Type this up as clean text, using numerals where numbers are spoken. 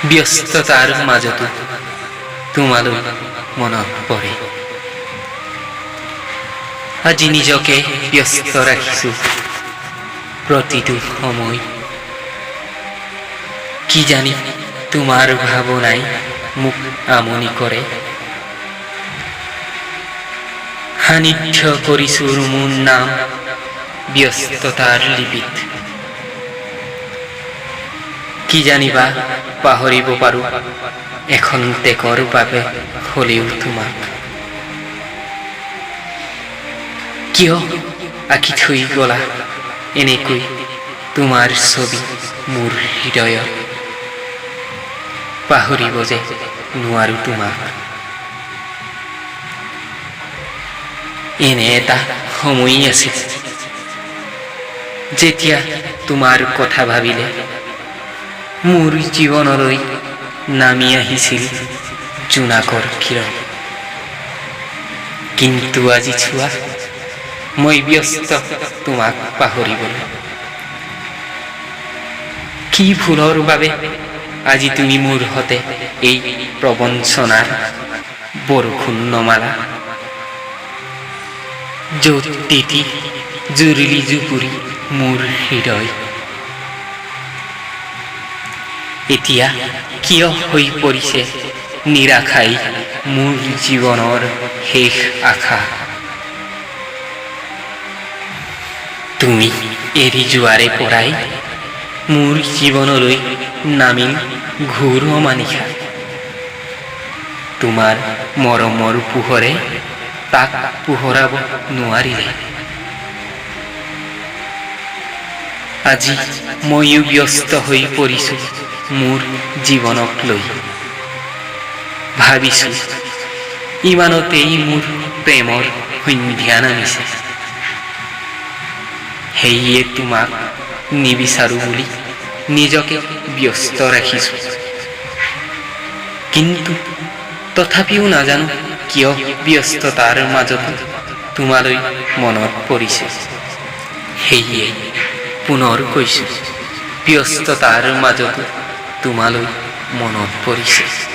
ব্যস্ততাৰ মাজতো তোমালৈ মনত পৰে। আজি নিজকে ব্যস্ত ৰাখিছোঁ প্ৰতিটো সময়। কি জানি তোমাৰ ভাৱনাই মোক আমনি কৰে। সান্নিধ্য কৰিছোঁ মোৰ নাম ব্যস্ততাৰ লিপিত। কি জানিবা পাহৰিব পাৰোঁ এখন্তেকৰ বাবে হ'লেও তোমাক। কিয় আঁকি থৈ গলা এনেকৈ তোমাৰ ছবি মোৰ হৃদয়ত। পাহৰিব যে নোৱাৰোঁ তোমাক। এনে এটা সময় আছিল যেতিয়া তোমাৰ কথা ভাবিলে মোৰ জীৱনলৈ নামি আহিছিল জোনাকৰ কিৰণ। কিন্তু আজি চোৱা মই ব্যস্ত তোমাক পাহৰিবলৈ। কি ভুলৰ বাবে আজি তুমি মোৰ হতে এই প্ৰবঞ্চনাৰ বৰষুণ নমালা। য'ত তিতি জুৰিলি জুপুৰি মোৰ হৃদয়। এতিয়া কিয় হৈ পৰিছে নিৰাশাই মোৰ জীৱনৰ শেষ আশা। তুমি এৰি যোৱাৰে পৰাই মোৰ জীৱনলৈ নামিল ঘোৰ অমানিশা। তোমাৰ মৰমৰ পোহৰে তাক পোহৰাব নোৱাৰিলে। আজি ময়ো ব্যস্ত হৈ পৰিছোঁ মোৰ জীৱনক লৈ। ভাবিছোঁ ইমানতেই মোৰ প্ৰেমৰ সন্ধ্যা নামিছে। সেয়ে তোমাক নিবিচাৰোঁ বুলি নিজকে ব্যস্ত ৰাখিছোঁ। কিন্তু তথাপিও নাজানো কিয় ব্যস্ততাৰ মাজতো তোমালৈ মনত পৰিছে। সেয়ে পুনৰ কৈছোঁ ব্যস্ততাৰ মাজতো তোমালৈ মনত পৰিছে।